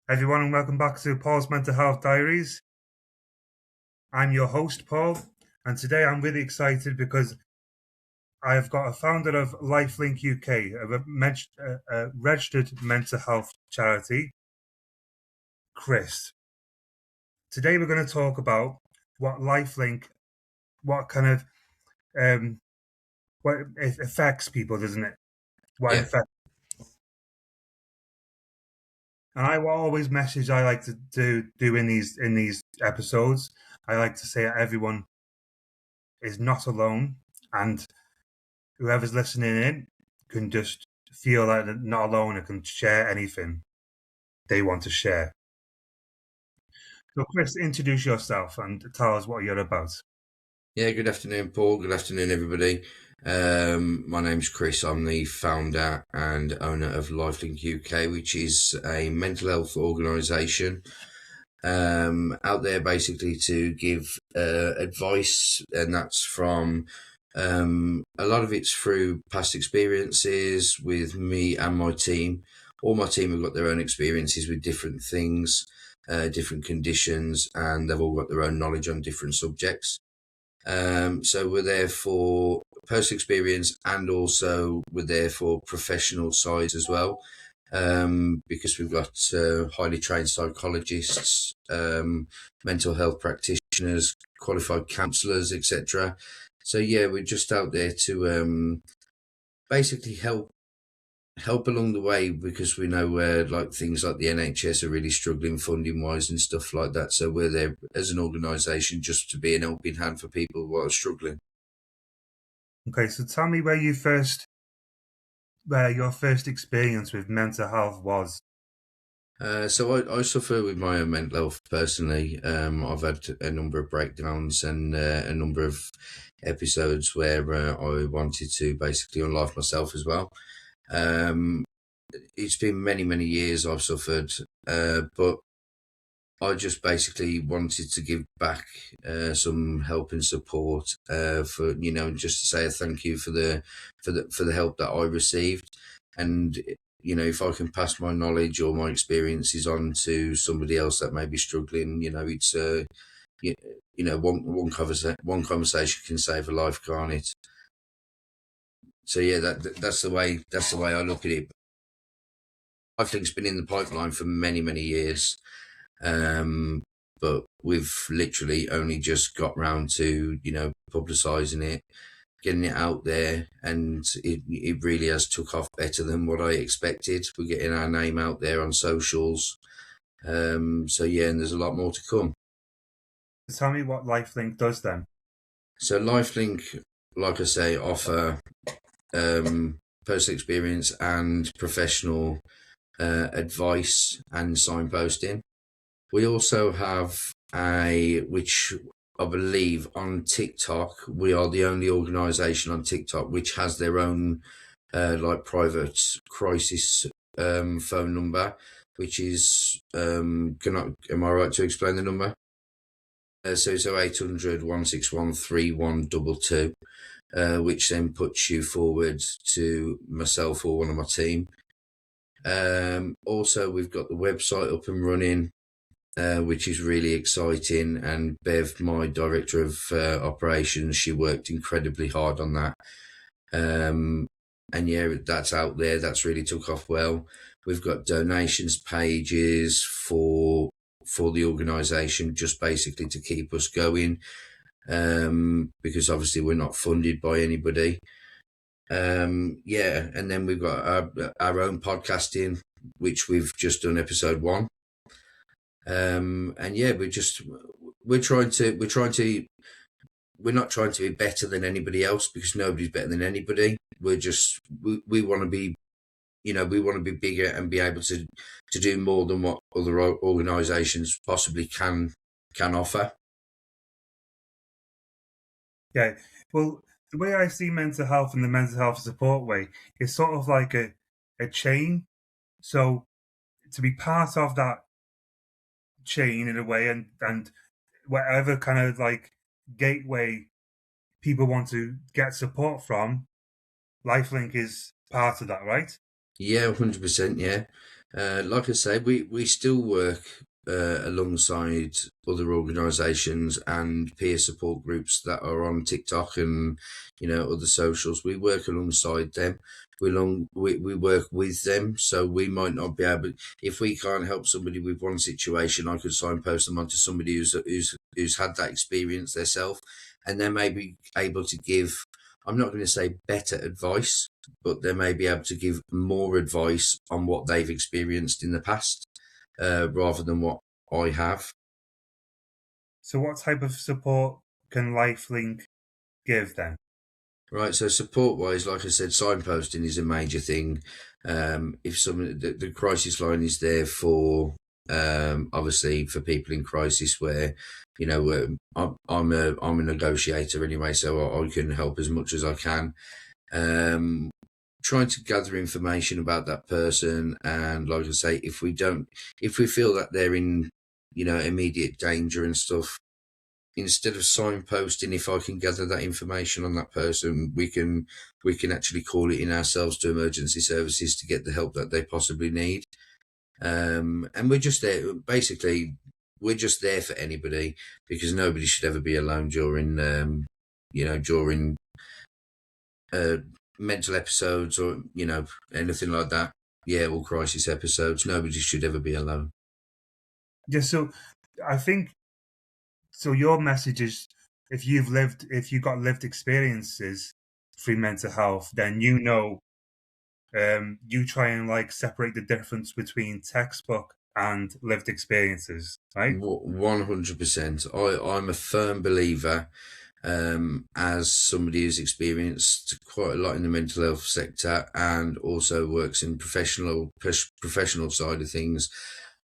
Everyone, and welcome back to Paul's Mental Health Diaries. I'm your host, Paul, and today I'm really excited because I've got a founder of LifeLink UK, a registered mental health charity, Chris. Today we're going to talk about what LifeLink, what kind of, what it affects people, doesn't it? What it Yeah, affects. And I always message I like to do in these episodes. I like to say that everyone is not alone, and whoever's listening in can just feel like they're not alone and can share anything they want to share. So, Chris, introduce yourself and tell us what you're about. yeah. Good afternoon, Paul. Good afternoon, everybody. My name's Chris. I'm the founder and owner of LifeLink UK, which is a mental health organisation out there basically to give advice, and that's from a lot of it's through past experiences with me and my team. All my team have got their own experiences with different things, different conditions, and they've all got their own knowledge on different subjects. So we're there for personal experience, and also we're there for professional sides as well, because we've got highly trained psychologists, mental health practitioners, qualified counsellors, etc. So yeah, we're just out there to basically help along the way, because we know where like things like the NHS are really struggling funding wise and stuff like that. So we're there as an organisation just to be an helping hand for people who are struggling. Okay, so tell me where your first experience with mental health was. So I suffer with my own mental health personally. I've had a number of breakdowns and a number of episodes where I wanted to basically unlife myself as well. Um, it's been many years I've suffered, but I just basically wanted to give back some help and support, for just to say a thank you for the help that I received. And if I can pass my knowledge or my experiences on to somebody else that may be struggling, it's you, one conversation can save a life, can't it? So yeah, that's the way I look at it. I think it's been in the pipeline for many years. Um, but we've literally only just got round to, publicising it, getting it out there, and it really has took off better than what I expected. We're getting our name out there on socials. So yeah, and there's a lot more to come. Tell me what LifeLink does then. So LifeLink, like I say, offer personal experience and professional advice and signposting. We also have which I believe on TikTok, we are the only organisation on TikTok which has their own like private crisis phone number, which is am I right to explain the number? So it's 0800 161 3122, which then puts you forward to myself or one of my team. Also, we've got the website up and running, which is really exciting. And Bev, my director of operations, she worked incredibly hard on that. And yeah, that's out there. That's really took off well. We've got donations pages for the organisation, just basically to keep us going, because obviously we're not funded by anybody. Yeah, and then we've got our own podcasting, which we've just done episode 1. And yeah, we're not trying to be better than anybody else, because nobody's better than anybody. We want to be, we want to be bigger and be able to do more than what other organisations possibly can offer. Yeah, well, the way I see mental health and the mental health support way is sort of like a chain. So to be part of that chain in a way, and whatever kind of like gateway people want to get support from, LifeLink is part of that, right? Yeah, 100%. Yeah. Like I say, we still work alongside other organisations and peer support groups that are on TikTok and other socials. We work alongside them. We work with them, so we might not be able. If we can't help somebody with one situation, I could signpost them onto somebody who's had that experience themselves, and they may be able to give. I'm not going to say better advice, but they may be able to give more advice on what they've experienced in the past, rather than what I have. So, what type of support can LifeLink give then? Right, so support wise, like I said, signposting is a major thing. If the crisis line is there for obviously for people in crisis where I'm a negotiator anyway, so I can help as much as I can. Trying to gather information about that person, and like I say, if we feel that they're in immediate danger and stuff, instead of signposting, if I can gather that information on that person, we can actually call it in ourselves to emergency services to get the help that they possibly need. And we're just there, basically we're just there for anybody, because nobody should ever be alone during during mental episodes or anything like that. Or crisis episodes. Nobody should ever be alone. Yeah, so I think so. Your message is, if you've got lived experiences through mental health, then you try and like separate the difference between textbook and lived experiences, right? 100%. I'm a firm believer, as somebody who's experienced quite a lot in the mental health sector and also works in professional side of things.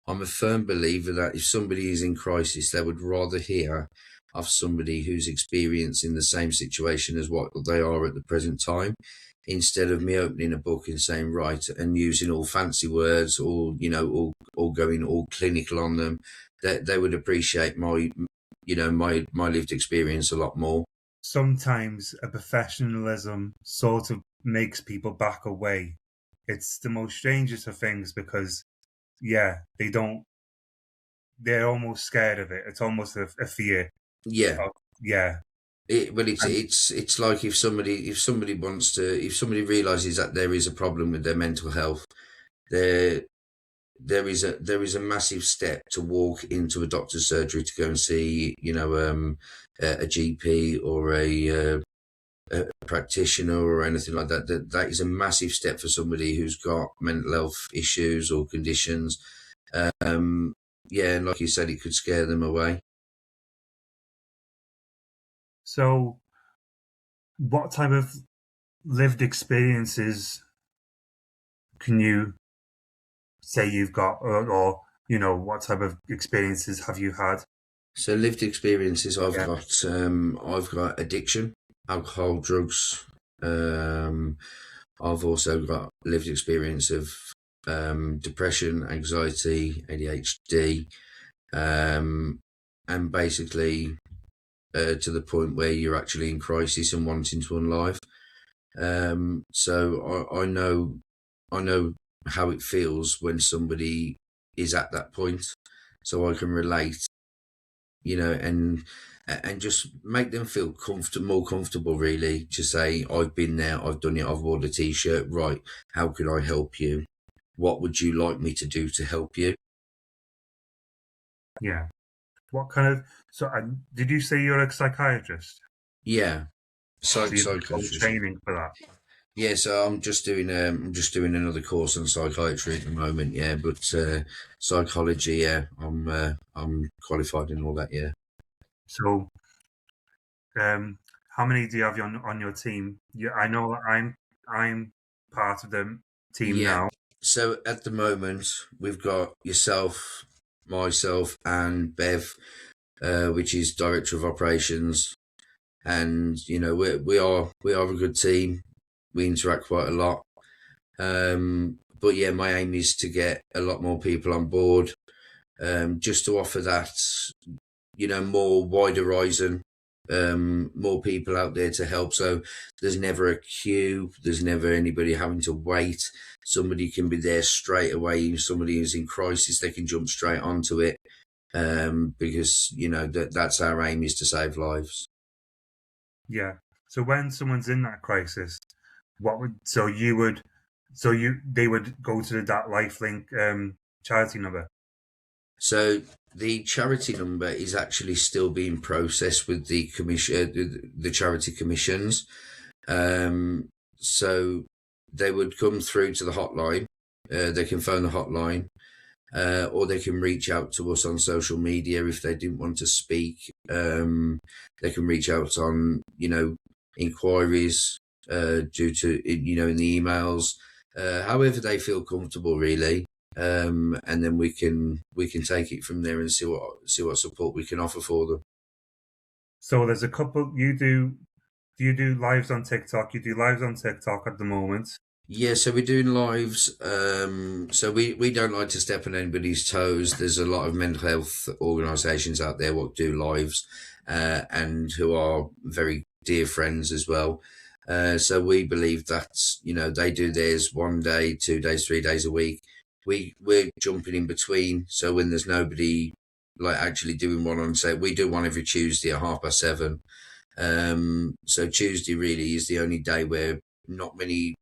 I'm a firm believer that if somebody is in crisis, they would rather hear of somebody who's experiencing the same situation as what they are at the present time, instead of me opening a book and saying, right, and using all fancy words, or all going all clinical on them. That they would appreciate my lived experience a lot more. Sometimes a professionalism sort of makes people back away. It's the most strangest of things because, yeah, they're almost scared of it. It's almost a fear. Yeah. Yeah. It's like if somebody realizes that there is a problem with their mental health, there is a massive step to walk into a doctor's surgery to go and see a GP or a practitioner or anything like that. That is a massive step for somebody who's got mental health issues or conditions. And like you said, it could scare them away. So, what type of lived experiences can you say you've got, or what type of experiences have you had? So lived experiences, I've Yeah. got addiction, alcohol, drugs. I've also got lived experience of depression, anxiety, ADHD, and basically to the point where you're actually in crisis and wanting to unlive. So I know how it feels when somebody is at that point, so I can relate, and just make them feel more comfortable, really, to say, I've been there, I've done it, I've worn a t-shirt, right, how can I help you? What would you like me to do to help you? Yeah. What kind of, did you say you're a psychiatrist? Yeah. So you've got Psychiatrist. training for that? Yeah, so I'm just doing another course on psychiatry at the moment. Yeah, but psychology. Yeah, I'm qualified in all that. Yeah. So, how many do you have on your team? Yeah, I know I'm part of the team Yeah. now. So at the moment we've got yourself, myself, and Bev, which is director of operations, and we are a good team. We interact quite a lot. But yeah, my aim is to get a lot more people on board, just to offer that more wide horizon more people out there to help. So there's never a queue. There's never anybody having to wait. Somebody can be there straight away. If somebody who's in crisis, they can jump straight onto it. Because that's our aim, is to save lives. Yeah. So when someone's in that crisis, they would go to that LifeLink charity number. So the charity number is actually still being processed with the commission, the charity commissions. So they would come through to the hotline. They can phone the hotline, or they can reach out to us on social media if they didn't want to speak. They can reach out on inquiries due to in the emails, however they feel comfortable, really. And then we can take it from there and see what support we can offer for them. So there's a couple. Do you do lives on TikTok? You do lives on TikTok at the moment. Yeah, so we're doing lives. So we don't like to step on anybody's toes. There's a lot of mental health organisations out there what do lives, and who are very dear friends as well. So we believe that they do theirs 1 day, 2 days, 3 days a week. We're jumping in between. So when there's nobody like actually doing one on, say, we do one every Tuesday at 7:30. So Tuesday really is the only day where not many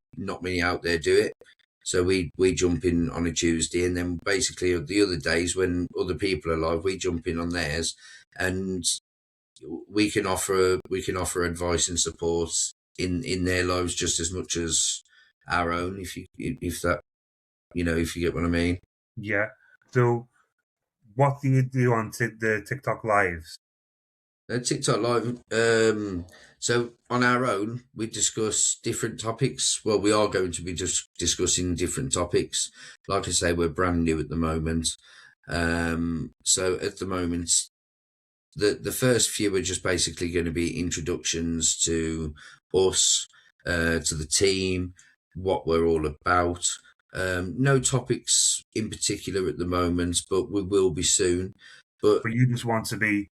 out there do it. So we jump in on a Tuesday, and then basically the other days when other people are live, we jump in on theirs, and we can offer advice and support in their lives just as much as our own, if you get what I mean. Yeah. So what do you do on the TikTok lives? TikTok live. So on our own, we discuss different topics. Well, we are going to be just discussing different topics. Like I say, we're brand new at the moment. So at the moment, the first few are just basically going to be introductions to us, to the team, what we're all about. No topics in particular at the moment, but we will be soon. But you just want to be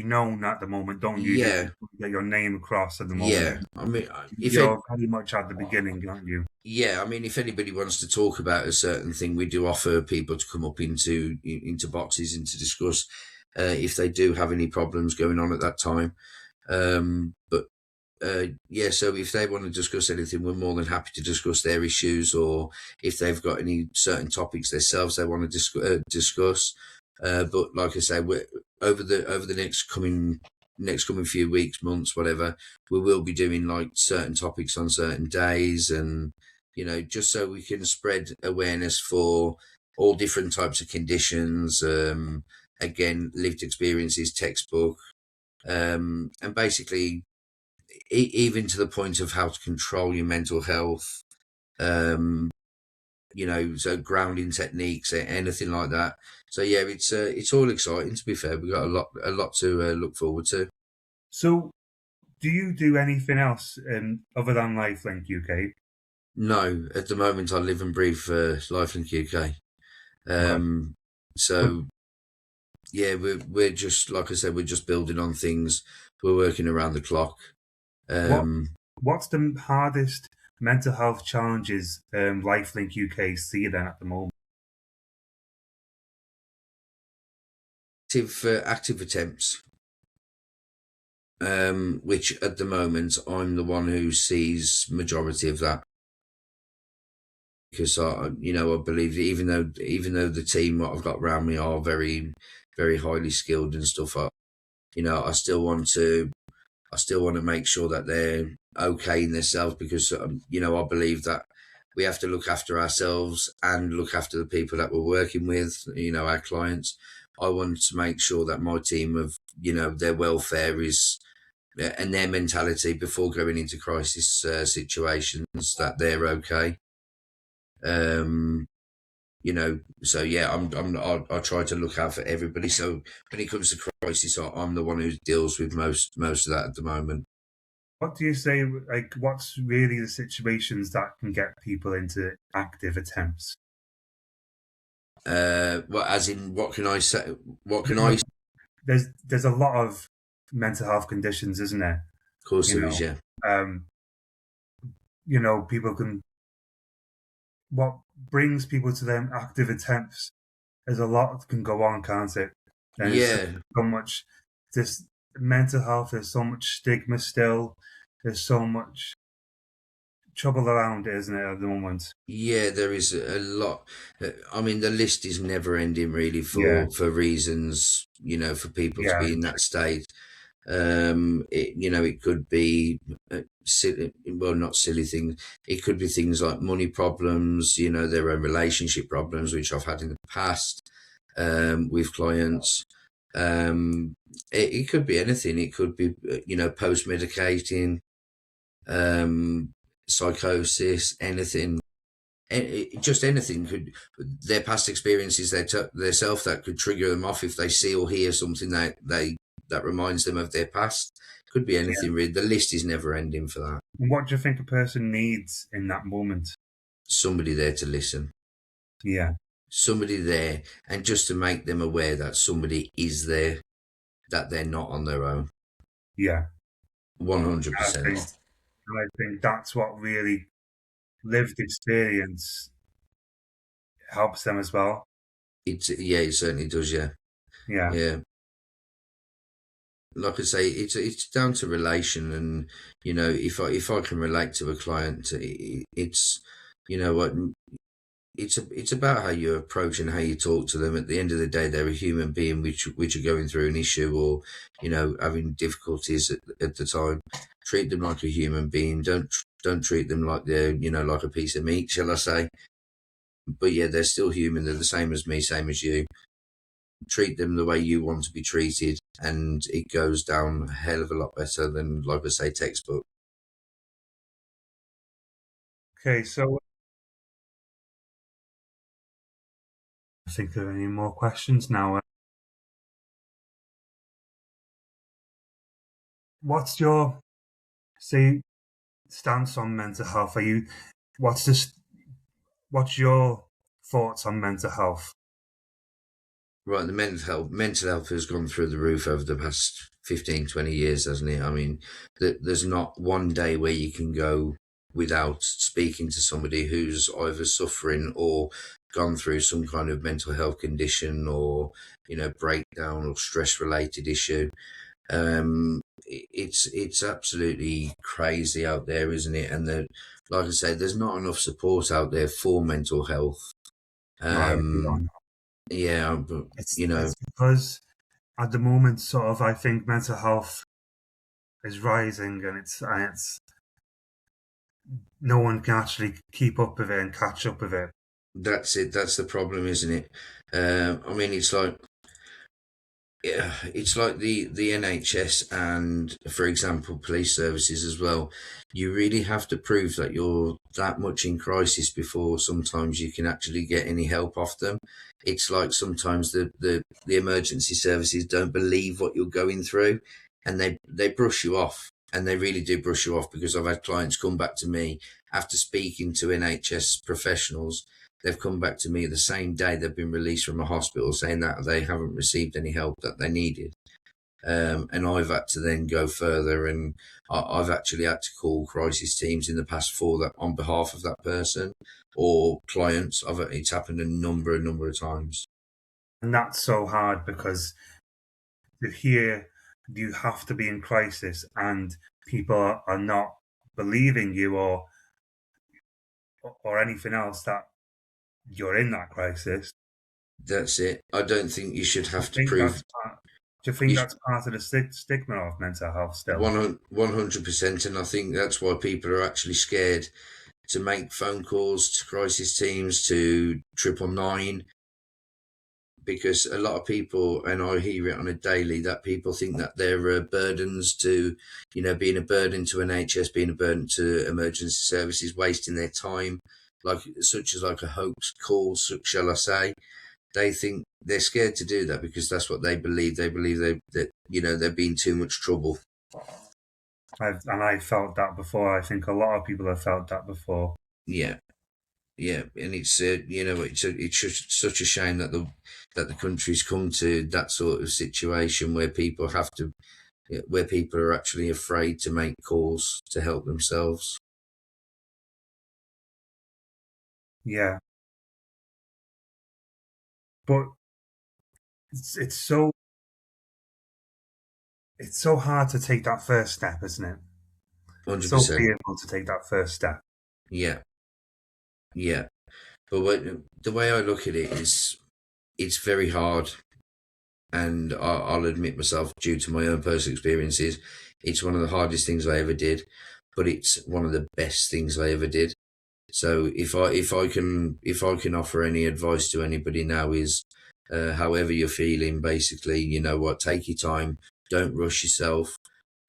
known at the moment, don't you? yeah, Just get your name across at the moment. yeah. I mean, you're very much at the beginning, aren't you? Yeah, I mean, if anybody wants to talk about a certain thing, we do offer people to come up into boxes and to discuss if they do have any problems going on at that time. But yeah, so if they want to discuss anything, we're more than happy to discuss their issues, or if they've got any certain topics themselves they want to discuss. But like I say, we're over the next coming few weeks, months, whatever, we will be doing like certain topics on certain days, and just so we can spread awareness for all different types of conditions. Again, lived experiences, textbook, and basically even to the point of how to control your mental health. So grounding techniques, anything like that. So yeah, it's all exciting. To be fair, we've got a lot to look forward to. So, do you do anything else other than LifeLink UK? No, at the moment I live and breathe for LifeLink UK. So yeah, we're just, like I said, we're just building on things. We're working around the clock. What's the hardest mental health challenges LifeLink UK see then at the moment? Active attempts, which at the moment I'm the one who sees majority of that, because I believe that even though the team what I've got around me are very, very highly skilled and stuff, I still want to make sure that they're okay in themselves, because I believe that we have to look after ourselves and look after the people that we're working with, our clients. I want to make sure that my team of their welfare is and their mentality before going into crisis situations, that they're okay. So yeah, I try to look out for everybody. So when it comes to crisis, I'm the one who deals with most of that at the moment. What do you say? Like, what's really the situations that can get people into active attempts? Well, as in, what can I say? What can I? There's a lot of mental health conditions, isn't it? Of course You there is, know, yeah. um, people can. What brings people to them active attempts is a lot can go on, can't it? And it's Yeah, so much. This mental health. There's so much stigma still. There's so much trouble around it, isn't it, at the moment? yeah, there is a lot. I mean, the list is never ending, really, Yeah, for reasons, for people to yeah, be in that state. It could be silly, well, not silly things. It could be things like money problems, their own relationship problems, which I've had in the past with clients. It could be anything. It could be, post medicating, um, psychosis, anything. Just anything could, their past experiences, their self, that could trigger them off if they see or hear something that reminds them of their past. Could be yeah. anything really. The list is never ending for that. And what do you think a person needs in that moment? Somebody there to listen, Yeah, somebody there, and just to make them aware that somebody is there, that they're not on their own. yeah. One hundred I percent. think, I think that's what really lived experience helps them as well. It certainly does. Yeah, Yeah, yeah. Like I say, it's down to relation, and if I can relate to a client, it's what it's about how you approach and how you talk to them. At the end of the day, they're a human being which are going through an issue, or having difficulties at the time. Treat them like a human being. Don't treat them like they're like a piece of meat, shall I say? But yeah, they're still human. They're the same as me, same as you. Treat them the way you want to be treated, and it goes down a hell of a lot better than, like I say, textbook. okay, so I think there are any more questions now. What's your say stance on mental health? Are you what's this what's your thoughts on mental health? Right, the mental health has gone through the roof over the past 15, 20 years, hasn't it? I mean, there's not one day where you can go without speaking to somebody who's either suffering or gone through some kind of mental health condition, or breakdown or stress related issue. It's absolutely crazy out there, isn't it? And like I say, there's not enough support out there for mental health. No, I agree Um, on. yeah, but It's because at the moment, sort of, I think mental health is rising, and it's no one can actually keep up with it and catch up with it. that's it. That's the problem, isn't it? I mean, it's like, yeah, it's like the NHS and, for example, police services as well. You really have to prove that you're that much in crisis before sometimes you can actually get any help off them. It's like sometimes the emergency services don't believe what you're going through, and they brush you off. And they really do brush you off, because I've had clients come back to me after speaking to NHS professionals. They've come back to me the same day they've been released from a hospital, saying that they haven't received any help that they needed. And I've had to then go further, and I've actually had to call crisis teams in the past for that, on behalf of that person or clients. It's happened a number of times. And that's so hard because to hear you have to be in crisis and people are not believing you or anything else that you're in that crisis. That's it. I don't think you should Do you have to think prove. do you think You that's part of the stigma of mental health still? 100%, and I think that's why people are actually scared to make phone calls to crisis teams, to 999, because a lot of people, and I hear it on a daily, that people think that they're burdens to, being a burden to NHS, being a burden to emergency services, wasting their time, like such as like a hoax call, shall I say. They think they're scared to do that because that's what they believe. They believe that they're being too much trouble. I felt that before. I think a lot of people have felt that before. Yeah, yeah, and it's it's just such a shame that the country's come to that sort of situation where people have to where people are actually afraid to make calls to help themselves. Yeah, but it's so hard to take that first step, isn't it? It's so 100%. fearful to take that first step. Yeah, yeah. But the way I look at it is, it's very hard, and I'll admit myself, due to my own personal experiences, it's one of the hardest things I ever did, but it's one of the best things I ever did. So if I can offer any advice to anybody now is, however you're feeling, basically, you know what, take your time, don't rush yourself,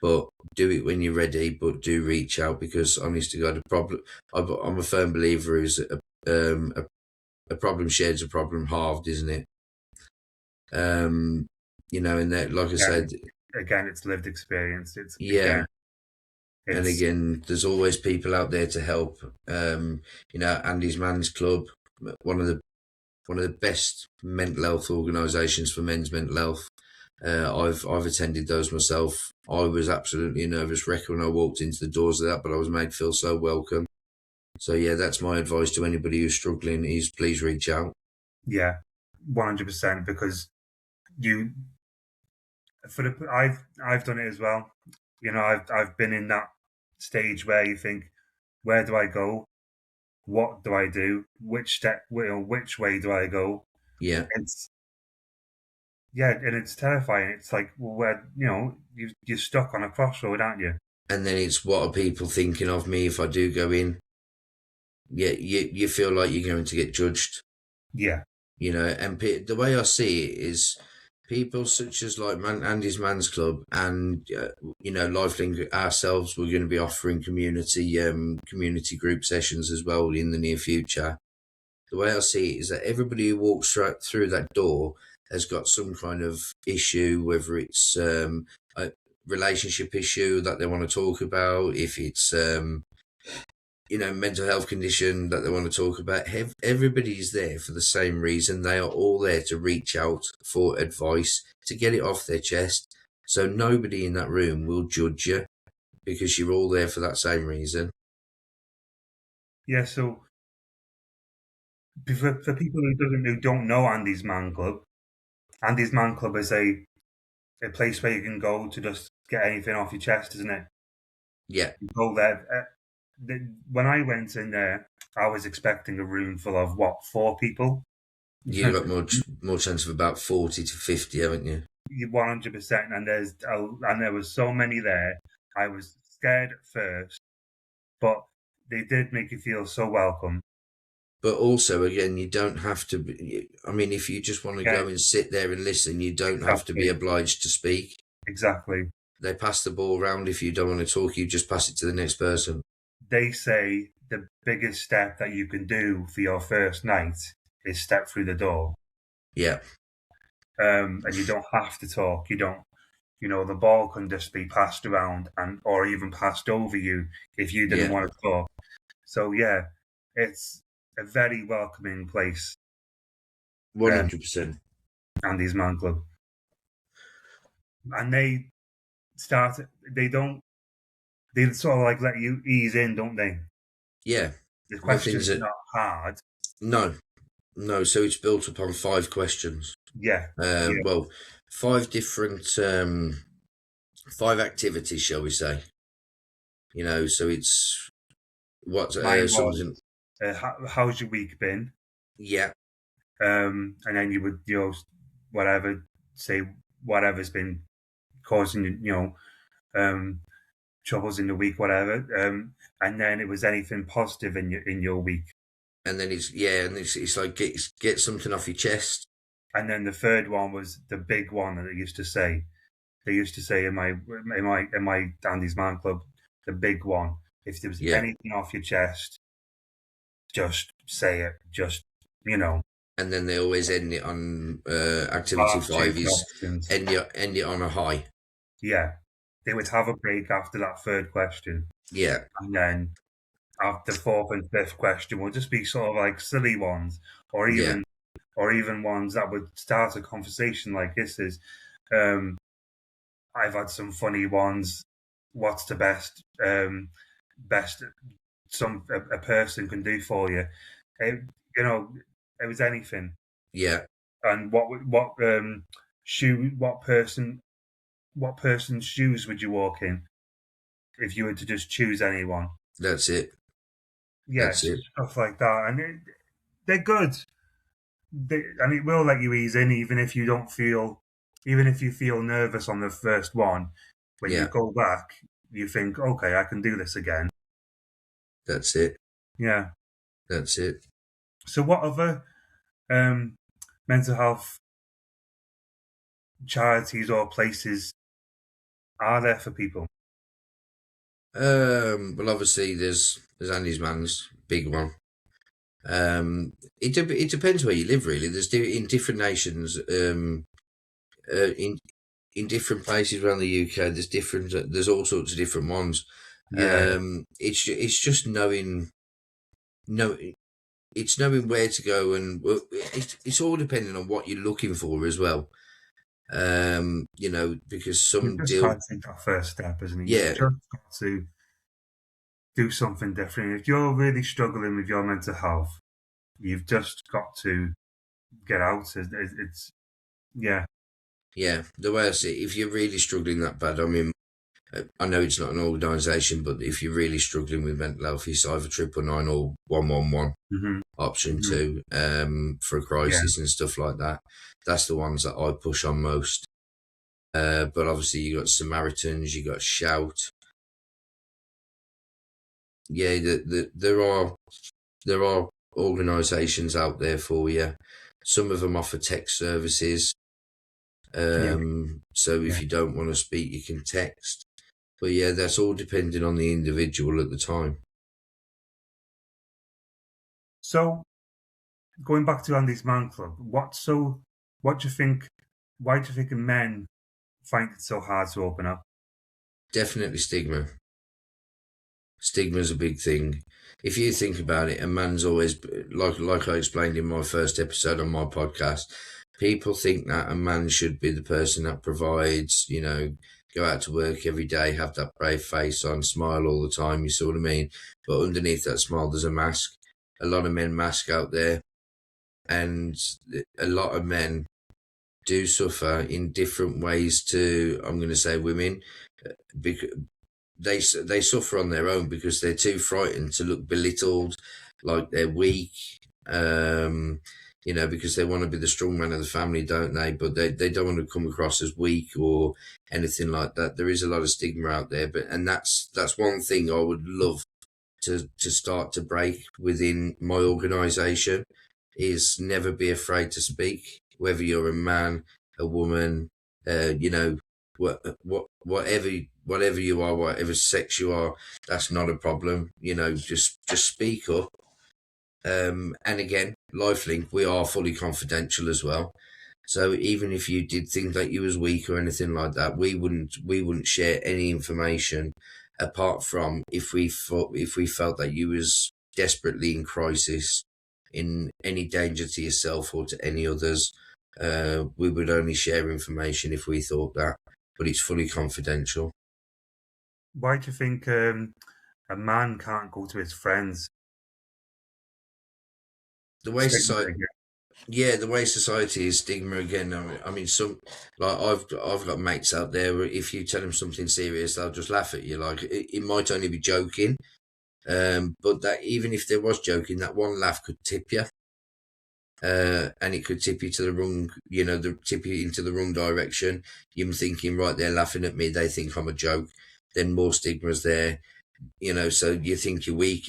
but do it when you're ready. But do reach out, because honest to God, I'm a firm believer is a problem shared's a problem halved, isn't it? And that, like I said, Again, it's lived experience. yeah. And It's again, there's always people out there to help. Andy's Man's Club, one of the best mental health organisations for men's mental health. I've attended those myself. I was absolutely a nervous wreck when I walked into the doors of that, but I was made feel so welcome. So yeah, that's my advice to anybody who's struggling: is please reach out. 100%, because I've done it as well. I've been in that stage where you think, where do I go? What do I do? Which step? Which way do I go? Yeah, It's and it's terrifying. It's like, well, where you're stuck on a crossroad, aren't you? and then it's, what are people thinking of me if I do go in? Yeah, you feel like you're going to get judged. Yeah, And the way I see it is, people such as like Andy's Man's Club and LifeLink ourselves, we're going to be offering community group sessions as well in the near future. The way I see it is that everybody who walks through that door has got some kind of issue, whether it's a relationship issue that they want to talk about, if it's mental health condition that they want to talk about. Everybody's there for the same reason. They are all there to reach out for advice, to get it off their chest. So nobody in that room will judge you, because you're all there for that same reason. yeah. So for people who don't know Andy's Man Club, Andy's Man Club is a place where you can go to just get anything off your chest, isn't it? Yeah, You go there. When I went in there, I was expecting a room full of 4 people. you got more chance of about 40 to 50, haven't you? 100%, and there was so many there. I was scared at first, but they did make you feel so welcome. But also, again, you don't have to be, I mean, if you just want to go and sit there and listen, you don't have to be obliged to speak. Exactly. They pass the ball around. If you don't want to talk, you just pass it to the next person. They say the biggest step that you can do for your first night is step through the door. Yeah. And you don't have to talk. You don't, the ball can just be passed around or even passed over you if you didn't want to talk. So yeah, it's a very welcoming place. 100%. Andy's Man Club. And they sort of like let you ease in, don't they? Yeah. The questions are not hard. No. So it's built upon 5 questions. Yeah. Well, 5 different 5 activities, shall we say? So it's what something. How's your week been? Yeah. And then you would say whatever's been causing troubles in the week, whatever. And then it was anything positive in your week. And then it's like get something off your chest. And then the third one was the big one that they used to say. They used to say in my Andy's Man Club, the big one. If there was anything off your chest, just say it. Just And then they always end it on activity 5 is end it on a high. Yeah, they would have a break after that third question. Yeah, and then after 4th and 5th question will just be sort of like silly ones, or even ones that would start a conversation like this is. I've had some funny ones. What's the best a person can do for you? It, you know, it was anything. Yeah, And shoe what person's shoes would you walk in if you were to just choose anyone? that's it. That's Yes, it. stuff like that, and they're good. And it will let you ease in, even if you feel nervous on the first one. When you Yeah, go back, you think, okay, I can do this again. that's it. Yeah. That's it. So, what other um, mental health charities or places are there for people? Well, obviously there's Andy's Man's big one. It depends where you live, really. In different nations, uh, in in different places around the UK. There's all sorts of different ones. Yeah, It's just know it's knowing where to go, and it's all depending on what you're looking for as well. Because you some just got deal, to take that first step, isn't it? You've yeah, just got to do something different. If you're really struggling with your mental health, you've just got to get out. It's yeah, yeah. The way I see it, if you're really struggling that bad, I mean, I know it's not an organisation, but if you're really struggling with mental health, it's either 999 or 111 hmm option hmm two, for a yeah. crisis and stuff like that. That's the ones that I push on most. But obviously you got Samaritans, you got Shout. Yeah, there are organisations out there for you. Some of them offer text services. Yeah, So yeah. if you don't want to speak, you can text. But yeah, that's all depending on the individual at the time. So going back to Andy's Man Club, what do you think? Why do you think men find it so hard to open up? Definitely stigma. Stigma's a big thing. If you think about it, a man's always like I explained in my first episode on my podcast. People think that a man should be the person that provides, go out to work every day, have that brave face on, smile all the time. You see what I mean? But underneath that smile, there's a mask. A lot of men mask out there, and a lot of men do suffer in different ways to, I'm going to say, women, because they suffer on their own because they're too frightened to look belittled, like they're weak. Because they want to be the strong man of the family, don't they? But they don't want to come across as weak or anything like that. There is a lot of stigma out there, and that's one thing I would love to start to break within my organisation, is never be afraid to speak, whether you're a man, a woman, whatever you are, whatever sex you are. That's not a problem. Just speak up. And again, LifeLink, we are fully confidential as well. So even if you did think that you was weak or anything like that, we wouldn't share any information apart from if we felt that you was desperately in crisis, in any danger to yourself or to any others. We would only share information if we thought that, but it's fully confidential. Why do you think a man can't go to his friends? The way Stigma society, again. yeah, the way society is stigma again. I mean, some, like I've got mates out there where if you tell them something serious, they'll just laugh at you. Like it might only be joking, but that even if there was joking, that one laugh could tip you, and it could tip you to the wrong, tip you into the wrong direction. You're thinking, right, they're laughing at me, they think I'm a joke. Then more stigma's there, So you think you're weak,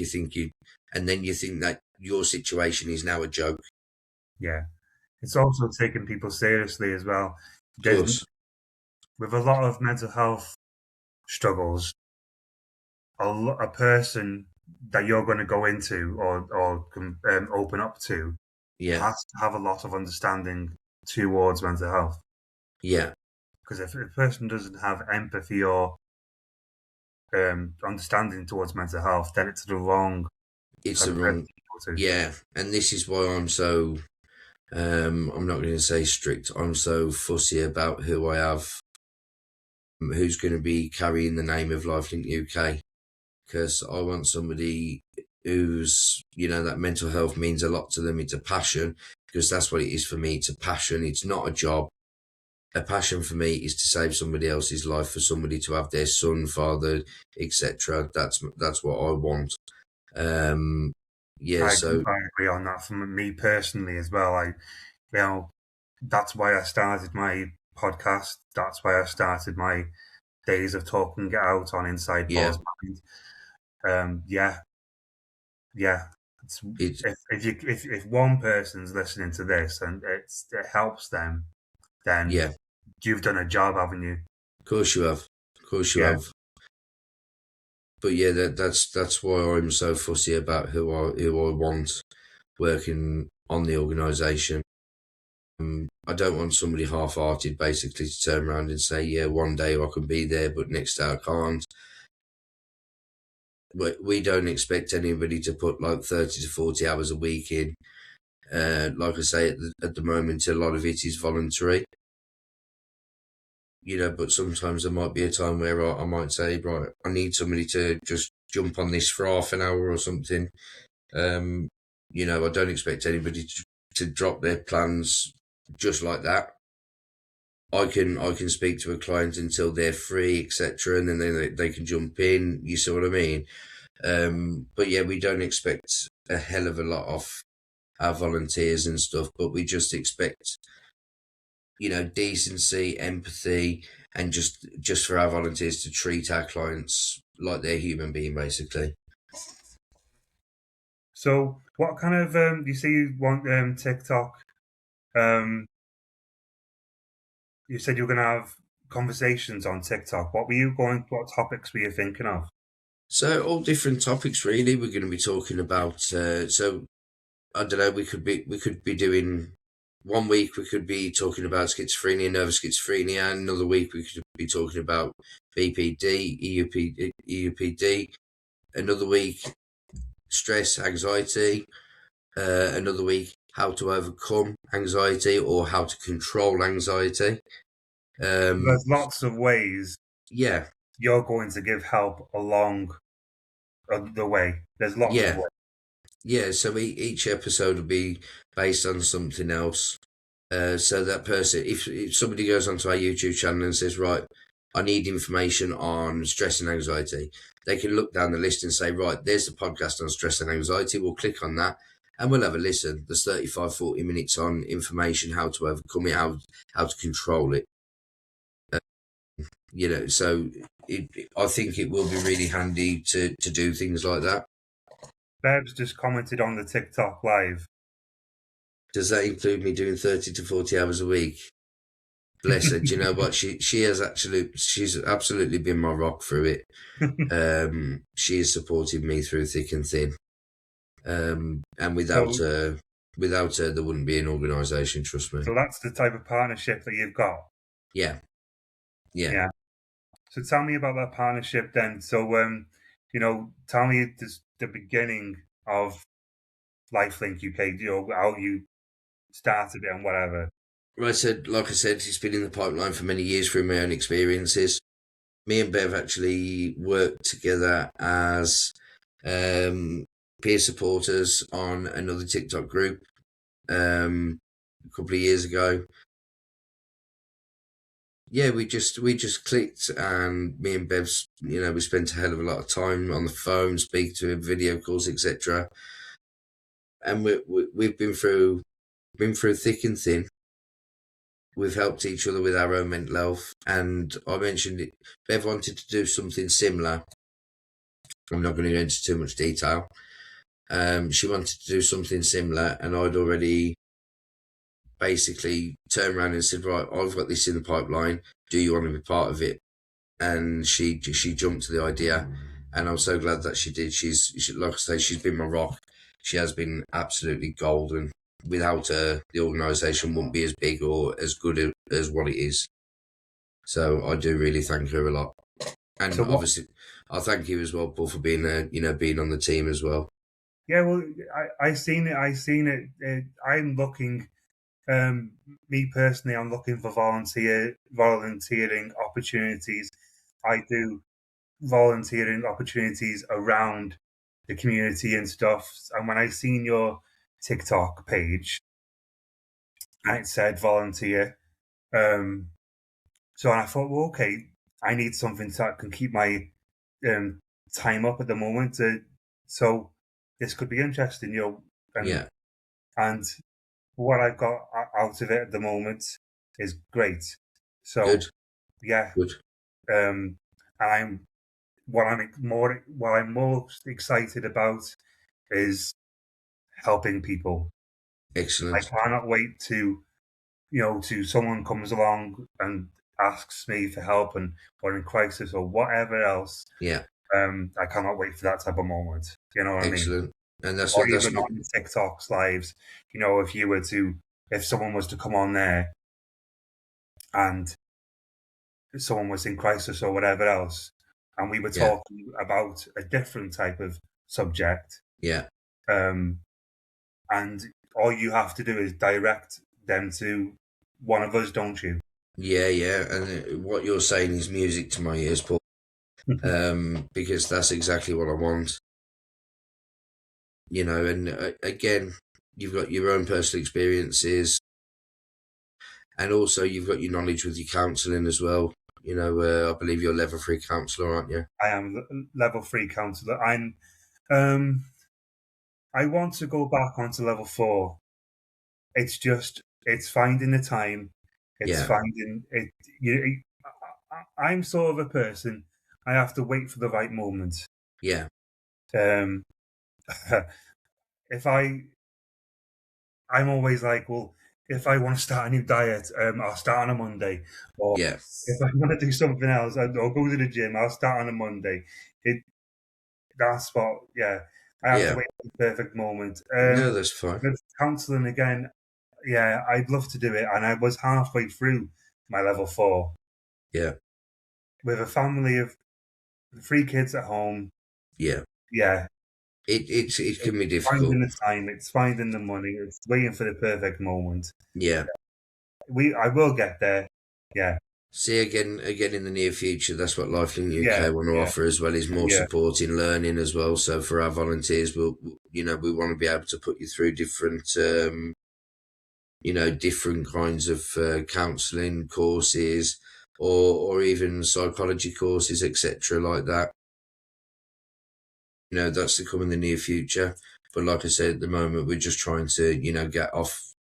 and then you think that your situation is now a joke. Yeah, it's also taking people seriously as well. Of There's course, with a lot of mental health struggles, a person that you're going to go into or open up to yeah, has to have a lot of understanding towards mental health. yeah. Because if a person doesn't have empathy or understanding towards mental health, then it's the wrong It's type the of person wrong, to go to. yeah. And this is why I'm so, I'm not going to say strict. I'm so fussy about who I have who's going to be carrying the name of LifeLink UK, because I want somebody who's, that mental health means a lot to them. It's a passion, because that's what it is for me. It's a passion. It's not a job. A passion for me is to save somebody else's life, for somebody to have their son, father, etc. That's what I want. I So agree on that. From me personally as well, that's why I started my podcast. That's why I started my days of talking it out on Inside yeah, Paul's Mind. Yeah. it If one person's listening to this and it helps them, then yeah, you've done a job, haven't you? of course you have, of course you Yeah. have. But yeah, that's why I'm so fussy about who I want working on the organisation. I don't want somebody half-hearted, basically, to turn around and say, yeah, one day I can be there, but next day I can't. We don't expect anybody to put like 30 to 40 hours a week in. Like I say, at the moment, a lot of it is voluntary. But sometimes there might be a time where I might say, right, I need somebody to just jump on this for half an hour or something. I don't expect anybody to drop their plans just like that. I can speak to a client until they're free, etc., and then they can jump in. You see what I mean? But yeah, we don't expect a hell of a lot of our volunteers and stuff, but we just expect, decency, empathy, and just for our volunteers to treat our clients like they're human being, basically. So, what kind of you say you want TikTok? You said you were going to have conversations on TikTok. What topics were you thinking of? So all different topics, really. We're going to be talking about. So I don't know. We could be doing. One week we could be talking about schizophrenia, nervous schizophrenia. Another week we could be talking about BPD, EUPD. Another week, stress, anxiety. Another week, how to overcome anxiety or how to control anxiety. There's lots of ways Yeah, you're going to give help along the way. There's lots of yeah, ways. yeah. So each episode will be based on something else. So that person, if somebody goes onto our YouTube channel and says, right, I need information on stress and anxiety, they can look down the list and say, right, there's the podcast on stress and anxiety. We'll click on that and we'll have a listen. There's 35, 40 minutes on information, how to overcome it, how to control it. So I think it will be really handy to do things like that. Beb's just commented on the TikTok live. Does that include me doing 30 to 40 hours a week? Bless her. Do you know what? She's absolutely been my rock through it. She has supported me through thick and thin. And without her, there wouldn't be an organisation. Trust me. So that's the type of partnership that you've got. Yeah. So tell me about that partnership then. So tell me the beginning of LifeLink UK. How you started it and whatever. Like I said, it's been in the pipeline for many years through my own experiences. Me and Bev actually worked together as peer supporters on another TikTok group a couple of years ago. Yeah, we just clicked, and me and Bev's, we spent a hell of a lot of time on the phone, speak to video calls, etc. And we've been through thick and thin. We've helped each other with our own mental health, and I mentioned it. Bev wanted to do something similar. I'm not going to go into too much detail. She wanted to do something similar, and I'd already basically turned around and said, right, I've got this in the pipeline. Do you want to be part of it? And she jumped to the idea, and I'm so glad that she did. She's like I say, she's been my rock. She has been absolutely golden. Without her, the organisation wouldn't be as big or as good as what it is. So I do really thank her a lot. And obviously, I thank you as well, Paul, for being being on the team as well. Yeah, well, I seen it. I'm looking. Me personally, I'm looking for volunteering opportunities I do volunteering opportunities around the community and stuff. And when I seen your TikTok page, and it said volunteer, um, so I thought, well, okay, I need something that can keep my um, time up at the moment. So this could be interesting, Yeah. and what I've got out of it at the moment is great. Good. So yeah, Good. and what I'm most excited about is helping people. I Excellent. cannot wait to someone comes along and asks me for help and or in crisis or whatever else. Yeah. I cannot wait for that type of moment. You know what I mean? Excellent. And that's Or that's even on TikTok's lives, if someone was to come on there and someone was in crisis or whatever else, and we were yeah. talking about a different type of subject, Yeah. um, and all you have to do is direct them to one of us, don't you? Yeah. Yeah. And what you're saying is music to my ears, Paul. Because that's exactly what I want. And again, you've got your own personal experiences, and also you've got your knowledge with your counselling as well. I believe you're level 3 counsellor, aren't you? I am level 3 counsellor. Um, I want to go back onto level 4. It's finding the time. It's Yeah. finding it. I'm sort of a person. I have to wait for the right moment. Yeah. Um, if I'm always like, well, if I want to start a new diet, I'll start on a Monday. Or Yeah. if I want to do something else, I'll go to the gym. I'll start on a Monday. That's what, yeah. I have to Yeah. wait for the perfect moment. No, that's fine. With counselling again, yeah, I'd love to do it, and I was halfway through my level 4 Yeah. with a family of 3 kids at home. Yeah. Yeah, It can be finding difficult. the time, it's finding the money, it's waiting for the perfect moment. Yeah. I will get there. Yeah, See, again in the near future, that's what LifeLink yeah, UK want to yeah, offer as well, is more yeah. support in learning as well. So for our volunteers, we want to be able to put you through different kinds of counselling courses, or even psychology courses, etc., like that. That's to come in the near future. But like I said, at the moment, we're just trying to get off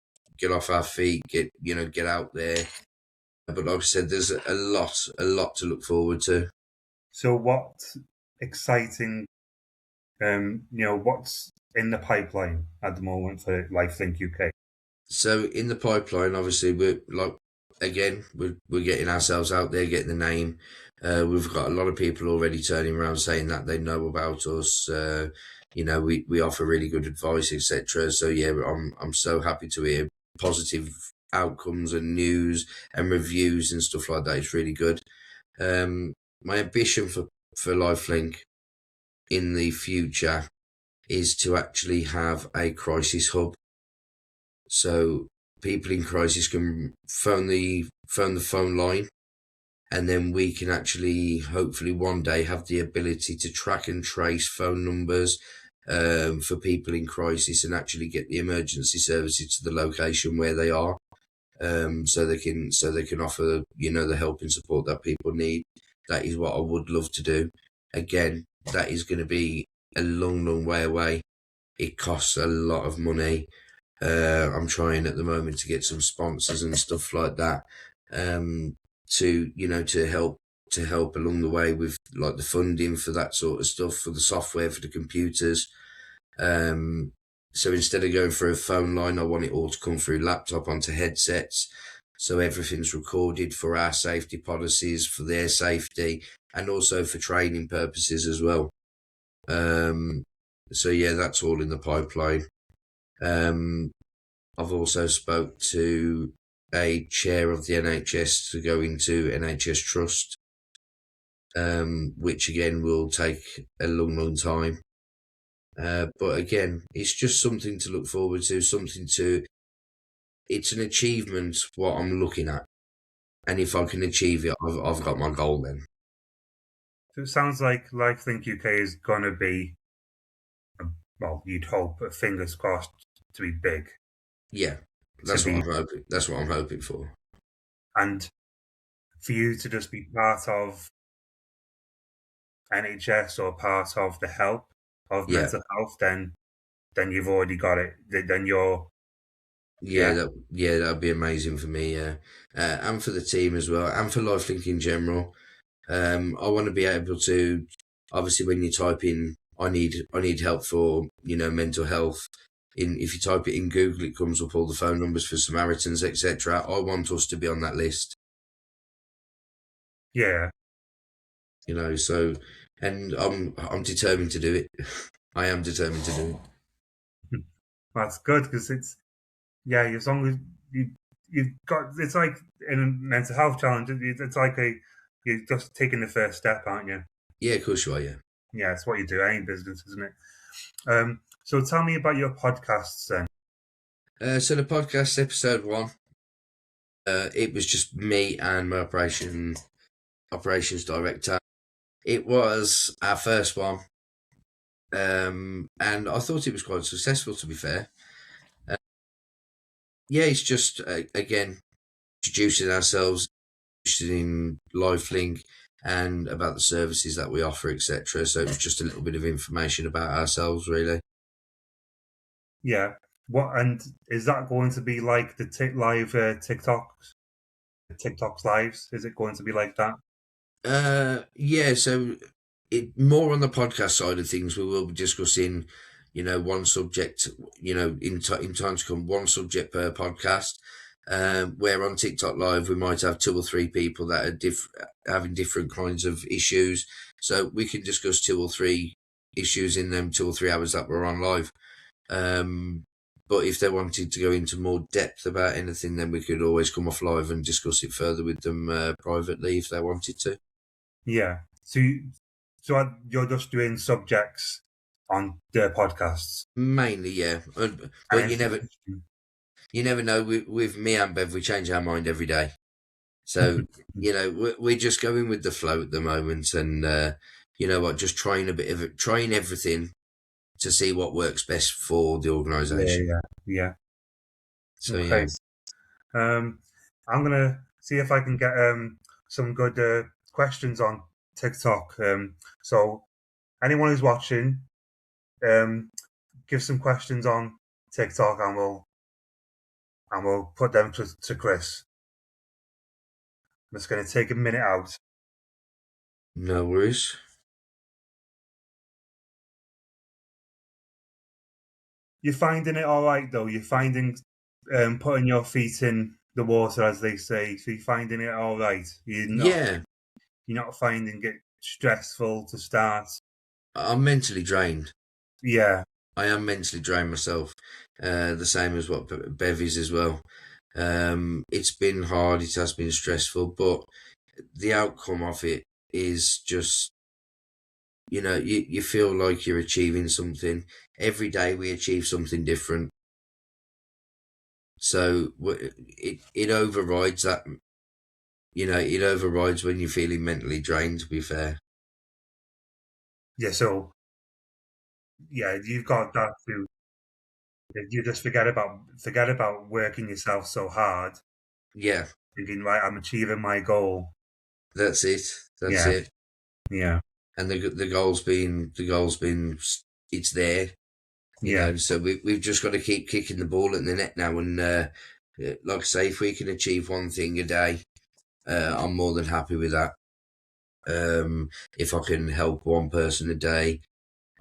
our feet, get out there. But like I said, there's a lot to look forward to. So what exciting, what's in the pipeline at the moment for LifeLink UK? So in the pipeline, obviously, we're getting ourselves out there, getting the name. We've got a lot of people already turning around saying that they know about us. We offer really good advice, etc. So yeah, I'm so happy to hear positive outcomes and news and reviews and stuff like that. It's really good. My ambition for LifeLink in the future is to actually have a crisis hub, so people in crisis can phone the phone line, and then we can actually hopefully one day have the ability to track and trace phone numbers for people in crisis, and actually get the emergency services to the location where they are, so they can offer the help and support that people need. That is what I would love to do. Again, that is going to be a long way away. It costs a lot of money. I'm trying at the moment to get some sponsors and stuff like that, to help along the way with like the funding for that sort of stuff, for the software, for the computers. So instead of going through a phone line, I want it all to come through laptop onto headsets. So everything's recorded for our safety policies, for their safety, and also for training purposes as well. So yeah, that's all in the pipeline. I've also spoke to a chair of the NHS to go into NHS Trust, which again will take a long time. But again, it's just something to look forward to, it's an achievement what I'm looking at. And if I can achieve it, I've got my goal then. So it sounds like LifeLink UK is going to be, well, you'd hope, fingers crossed, to be big, Yeah, to that's what be, I'm hoping. That's what I'm hoping for. and for you to just be part of NHS or part of the help of Yeah, mental health, then you've already got it. Then you're, yeah, yeah, that'd be amazing for me. Yeah, and for the team as well, and for LifeLink in general. I want to be able to, obviously, when you type in, I need help for mental health. If you type it in Google, it comes up all the phone numbers for Samaritans, etc. I want us to be on that list. yeah. So, and I'm determined to do it. I am determined to do it. That's good because it's, yeah. As long as you've got, it's like in a mental health challenge. It's like you're just taking the first step, aren't you? Yeah, of course you are. Yeah. Yeah, it's what you do any business, isn't it? So tell me about your podcasts then. So the podcast episode one, it was just me and my operations director. It was our first one, and I thought it was quite successful. To be fair, yeah, it's just again introducing ourselves, introducing LifeLink, and about the services that we offer, etc. So it was just a little bit of information about ourselves, really. Yeah. What and is that going to be like the live TikToks lives? Is it going to be like that? Yeah. So it more on the podcast side of things. We will be discussing, one subject, in time to come, one subject per podcast. Where on TikTok Live we might have two or three people that are having different kinds of issues, so we can discuss two or three issues in them 2 or 3 hours that we're on live. But if they wanted to go into more depth about anything, then we could always come off live and discuss it further with them privately if they wanted to. Yeah. You're just doing subjects on the podcasts, Mainly, yeah. But and you never know. With me and Bev, we change our mind every day. So we're just going with the flow at the moment, and you know what, just trying a bit of it, trying everything to see what works best for the yeah, organisation. yeah. So Okay. yeah, I'm gonna see if I can get some good questions on TikTok. So anyone who's watching, um, give some questions on TikTok, and we'll put them to Chris. I'm just gonna take a minute out. no worries. You're finding it all right though. You're finding putting your feet in the water, as they say. So you're finding it all right. Yeah, You're not finding it stressful to start. I'm mentally drained. Yeah, I am mentally drained myself. The same as what Bev is as well. It's been hard. It has been stressful, but the outcome of it is just, you feel like you're achieving something. Every day we achieve something different. So it overrides that, it overrides when you're feeling mentally drained, to be fair. yeah. So yeah, you've got that to. You just forget about working yourself so hard, Yeah, thinking, right, I'm achieving my goal. that's it. That's Yeah, it. yeah, And the goal's been it's there, yeah. so we've just got to keep kicking the ball at the net now, and like I say, if we can achieve one thing a day, I'm more than happy with that. If I can help one person a day,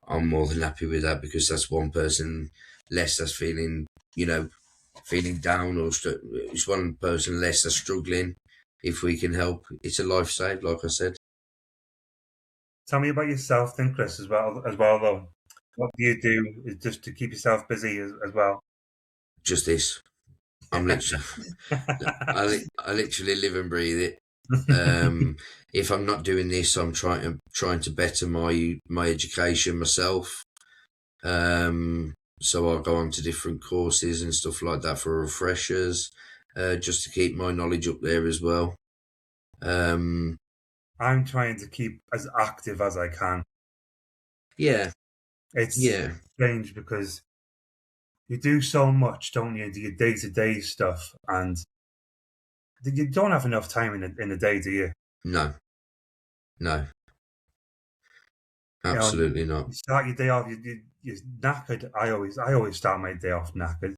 I'm more than happy with that, because that's one person less that's feeling down, or it's one person less that's struggling. If we can help, it's a life saved, like I said. Tell me about yourself, then, Chris, as well. As well, though, what do you do is just to keep yourself busy as well? Just this. I'm literally, I literally live and breathe it. If I'm not doing this, I'm trying to better my education myself. So I'll go on to different courses and stuff like that for refreshers, just to keep my knowledge up there as well. Um, I'm trying to keep as active as I can. Yeah, It's yeah, strange because you do so much, don't you? Do your day-to-day stuff, and you don't have enough time in the day, do you? no, no, You know, absolutely you not. start your day off, you're knackered. I always start my day off knackered.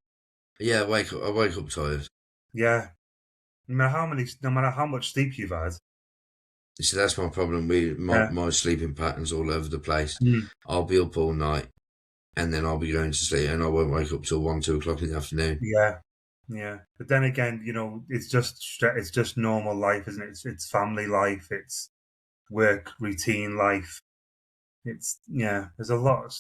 Yeah, I wake up tired. Yeah, no matter how much sleep you've had. So that's my problem with Yeah, my sleeping patterns all over the place. mm, I'll be up all night and then I'll be going to sleep and I won't wake up till 1, 2 o'clock in the afternoon. yeah, yeah. But then again, it's just normal life, isn't it? It's family life, it's work routine life. It's yeah. There's a lot of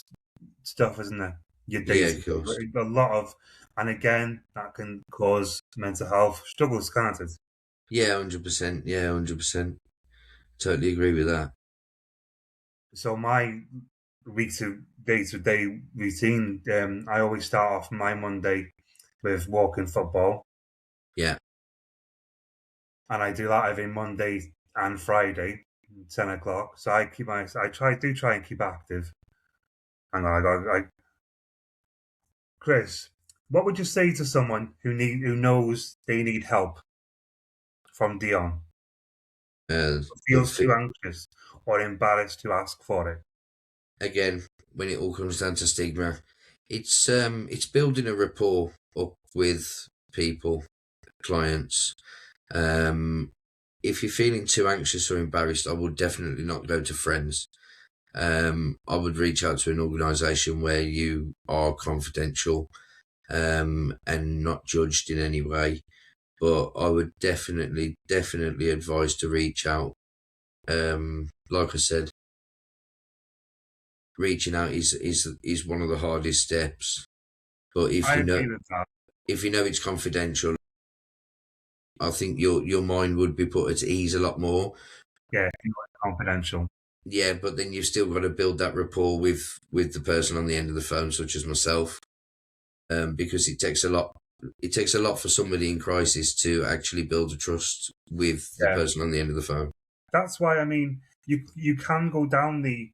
stuff, isn't there? Your day Yeah, to of course. day, a lot of, and again, that can cause mental health struggles, can't it? Yeah, 100%. Yeah, 100%. Totally agree with that. So my day to day routine, I always start off my Monday with walking football, Yeah, and I do that every Monday and Friday, 10 o'clock. So I try and keep active. Hang on, Chris, what would you say to someone who knows they need help from Dion, but but feels too anxious or embarrassed to ask for it? again, when it all comes down to stigma, it's building a rapport up with people, clients. Um, if you're feeling too anxious or embarrassed, I would definitely not go to friends. I would reach out to an organisation where you are confidential and not judged in any way. But I would definitely advise to reach out. Like I said, reaching out is one of the hardest steps. But I agree with that. if you know it's confidential, I think your mind would be put at ease a lot more. Yeah, it's confidential. Yeah, but then you've still got to build that rapport with the person on the end of the phone, such as myself, because it takes a lot. It takes a lot for somebody in crisis to actually build a trust with the Yeah, person on the end of the phone. that's why I mean you can go down the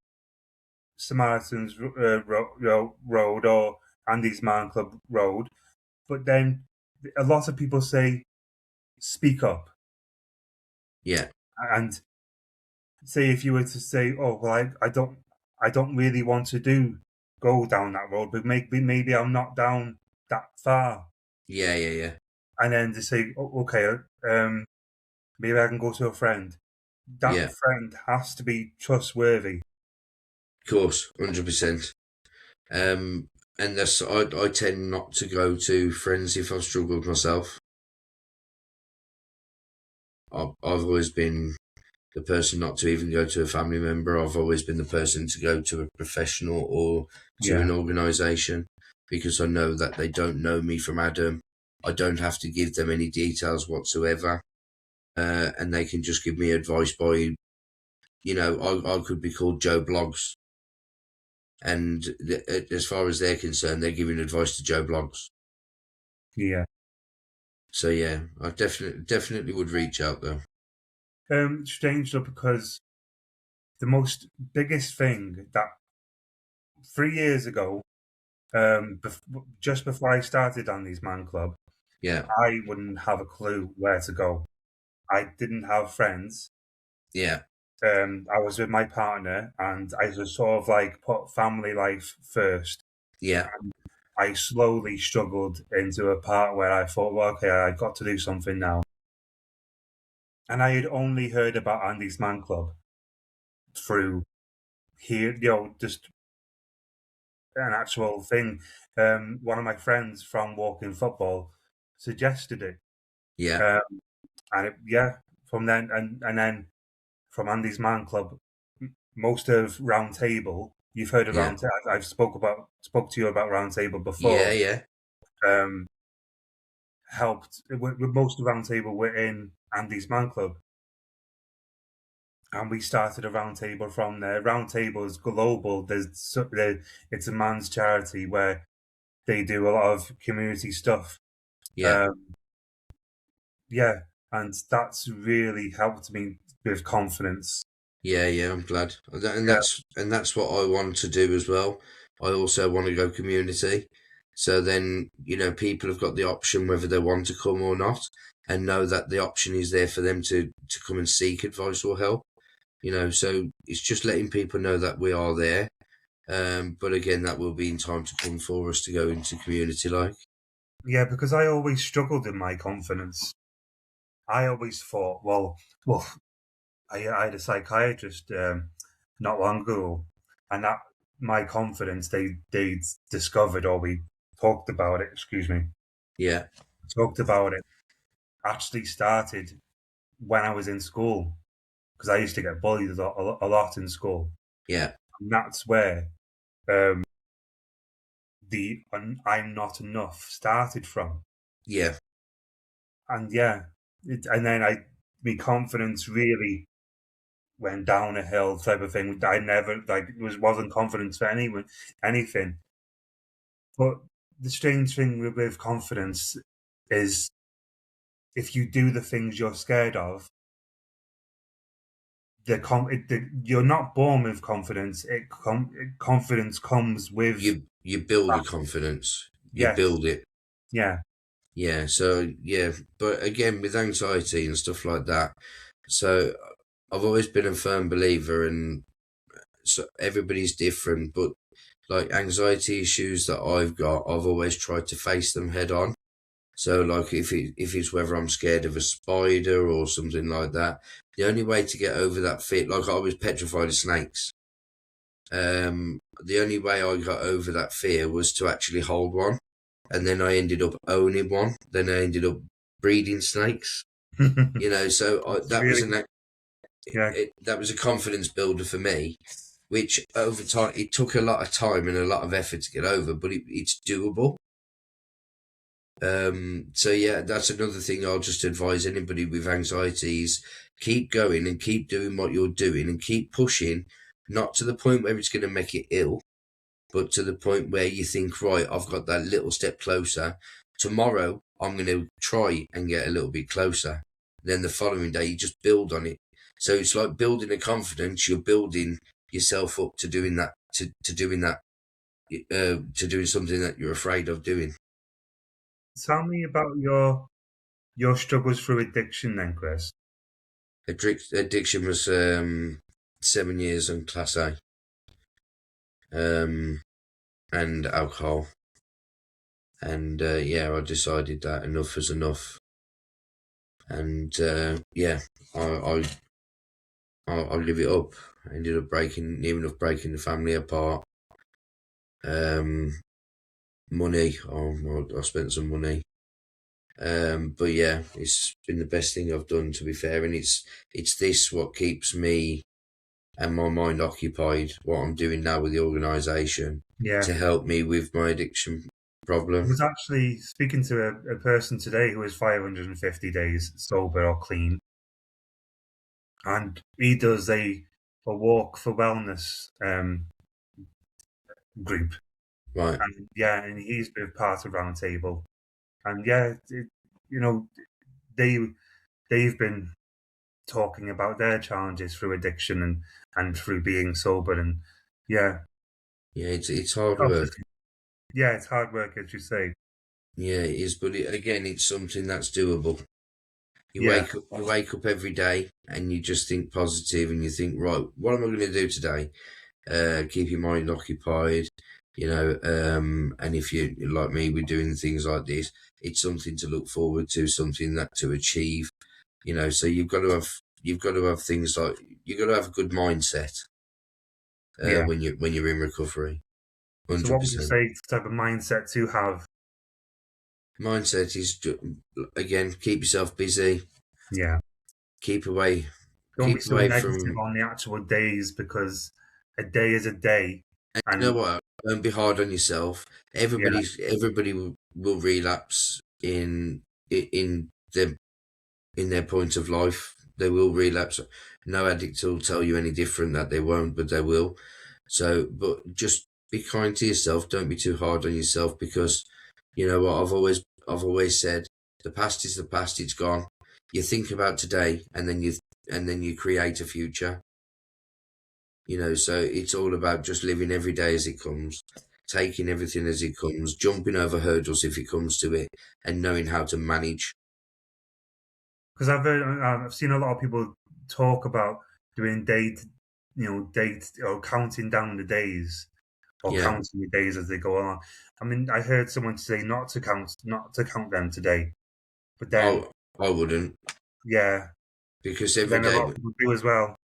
Samaritans road or Andy's Man Club road, but then a lot of people say speak up, Yeah, and say if you were to say, oh well, I don't really want to go down that road, but maybe I'm not down that far, yeah. and then to say, oh, okay, maybe I can go to a friend. That Yeah, friend has to be trustworthy. of course, 100%. Um, and I tend not to go to friends if I've struggled myself. I've always been the person not to even go to a family member. I've always been the person to go to a professional or to Yeah, an organisation because I know that they don't know me from Adam. I don't have to give them any details whatsoever, and they can just give me advice by, I could be called Joe Blogs, and as far as they're concerned, they're giving advice to Joe Blogs. yeah. So yeah, I definitely would reach out though. Strange though, because the most biggest thing that 3 years ago, just before I started on these Man Club, Yeah, I wouldn't have a clue where to go. I didn't have friends. yeah, I was with my partner, and I just sort of like put family life first. yeah, I slowly struggled into a part where I thought, well, okay, I got to do something now. And I had only heard about Andy's Man Club through here, just an actual thing. One of my friends from Walking Football suggested it. yeah, Um, yeah, from then, and then from Andy's Man Club, most of Round Table, you've heard of yeah, Round Table. I've spoke to you about Round Table yeah, before. yeah, Um, helped with most of Round Table were in Andy's Man Club, and we started a round table from there. Round Table is global. It's a man's charity where they do a lot of community stuff. yeah. Um, yeah, and that's really helped me with confidence. Yeah, I'm glad, and Yeah, that's what I want to do as well. I also want to go community, so then people have got the option whether they want to come or not, and know that the option is there for them to come and seek advice or help. So it's just letting people know that we are there. But again, that will be in time to come for us to go into community like. yeah, because I always struggled in my confidence. I always thought, well, I had a psychiatrist not long ago, and that my confidence they discovered, or we talked about it. Excuse me, Yeah, talked about it. Actually started when I was in school because I used to get bullied a lot in school, yeah, and that's where um, the "I'm not enough" started from. yeah, And yeah, and then my confidence really went down a hill type of thing. I never wasn't confidence for anything. But the strange thing with confidence is if you do the things you're scared of, you're not born with confidence. Confidence comes with you build the practice. confidence, you Yes, build it. yeah, Yeah, so yeah, but again, with anxiety and stuff like that, so I've always been a firm believer, and so everybody's different, but like anxiety issues that I've got, I've always tried to face them head on. So like if it's whether I'm scared of a spider or something like that, the only way to get over that fear, like I was petrified of snakes. The only way I got over that fear was to actually hold one, and then I ended up owning one. Then I ended up breeding snakes. So it's that was really yeah. that was a confidence builder for me, which over time it took a lot of time and a lot of effort to get over, but it's doable. So yeah, that's another thing I'll just advise anybody with anxieties: keep going and keep doing what you're doing and keep pushing, not to the point where it's going to make it ill, but to the point where you think, right, I've got that little step closer. Tomorrow, I'm going to try and get a little bit closer. Then the following day, you just build on it. So it's like building a confidence. You're building yourself up to doing that, to doing that, to doing something that you're afraid of doing. Tell me about your struggles through addiction, then, Chris. Addiction was 7 years on Class A, and alcohol. And yeah, I decided that enough was enough. And yeah, I I give it up. I ended up near enough breaking the family apart. Um, Money, I spent some money. But yeah, it's been the best thing I've done, to be fair. And it's this what keeps me and my mind occupied. What I'm doing now with the organisation Yeah, to help me with my addiction I problem. was actually speaking to a person today who is 550 days sober or clean, and he does a walk for wellness group, Right. and yeah, and he's been part of Roundtable, and yeah, you know, they they've been talking about their challenges through addiction and through being sober, and yeah, Yeah, it's hard oh, work. yeah, it's hard work as you say. Yeah, it is. But again, it's something that's doable. Yeah, You wake up every day and you just think positive and you think, right, what am I going to do today? Keep your mind occupied, and if you like me, we're doing things like this, it's something to look forward to, something that to achieve, so you've got to have things like, you've got to have a good mindset yeah. when you're in recovery. So, what would you 100%. say type of mindset to have? Mindset is again, keep yourself busy, Yeah. keep away Don't be keep so away negative from. on the actual days because a day is a day. And you know And what? Don't be hard on yourself. yeah, Everybody will relapse in their point of life. They will relapse. No addict will tell you any different that they won't, but they will. So, but just be kind to yourself. Don't be too hard on yourself, because you know what I've always said: the past is the past. It's gone. You think about today, and then you create a future. So it's all about just living every day as it comes, taking everything as it comes, jumping over hurdles if it comes to it, and knowing how to manage. Because I've seen a lot of people talk about doing date or counting down the days or Yeah, counting the days as they go along. I mean, I heard someone say not to count them today, but then I wouldn't, yeah, because but every then a lot day, of people do as well.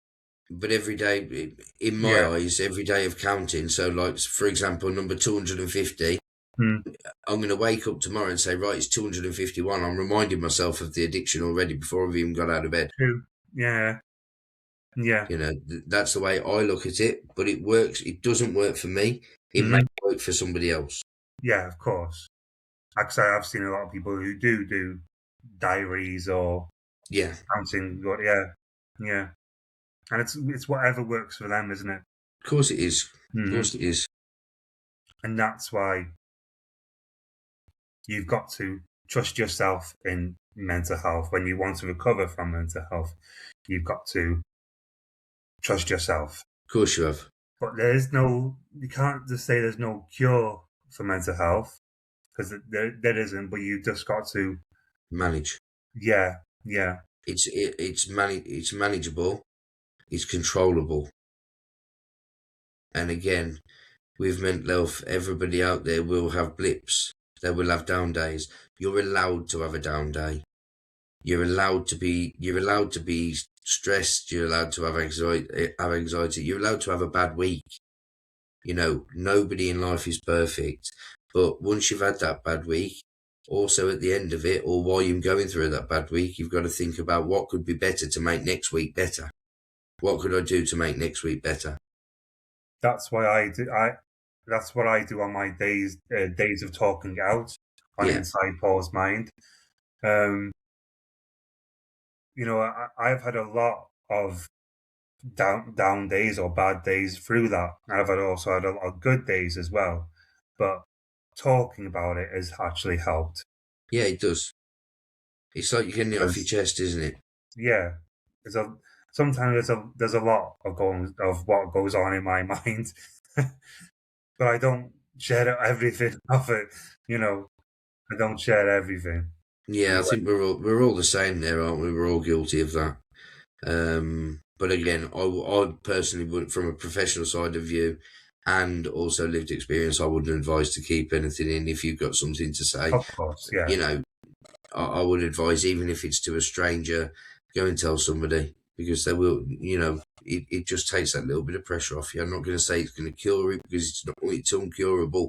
but every day, in my Yeah. eyes, every day of counting. So, like for example, number 250. Mm. I'm going to wake up tomorrow and say, right, it's 251. I'm reminding myself of the addiction already before I've even got out of bed. True. Yeah. Yeah. That's the way I look at it, but it works. It doesn't work for me. It may Hmm. work for somebody else. Yeah. Of course. Actually, I've seen a lot of people who do diaries or Yeah, counting. But yeah. Yeah. And it's whatever works for them, isn't it? of course it is. Of Hmm. course it is. And that's why you've got to trust yourself in mental health. When you want to recover from mental health, you've got to trust yourself. Of course you have. But you can't just say there's no cure for mental health because there isn't. But you just got to, Manage. yeah, yeah, It's manageable. It's controllable. And again, with mental health, everybody out there will have blips. They will have down days. You're allowed to have a down day. You're allowed to be stressed. You're allowed to have anxiety. You're allowed to have a bad week. Nobody in life is perfect. But once you've had that bad week, also at the end of it, or while you're going through that bad week, you've got to think about what could be better to make next week better. What could I do to make next week better? that's why I do. That's what I do on my days of talking out on Yeah, Inside Paul's Mind. Um, I've had a lot of down days or bad days through that. I've also had a lot of good days as well. But talking about it has actually helped yeah, it does. It's like you're getting it off your because chest, isn't it? yeah, there's a sometimes there's a lot of what goes on in my mind, but I don't share everything of it. You know, I don't share everything. Yeah, I think we're all the same there, aren't we? We're all guilty of that. But again, I personally would, from a professional side of view, and also lived experience, I wouldn't advise to keep anything in. If you've got something to say, Of course, yeah. you know, I would advise, even if it's to a stranger, go and tell somebody, because they will. It just takes that little bit of pressure off you. I'm not going to say it's going to cure it, because it's uncurable,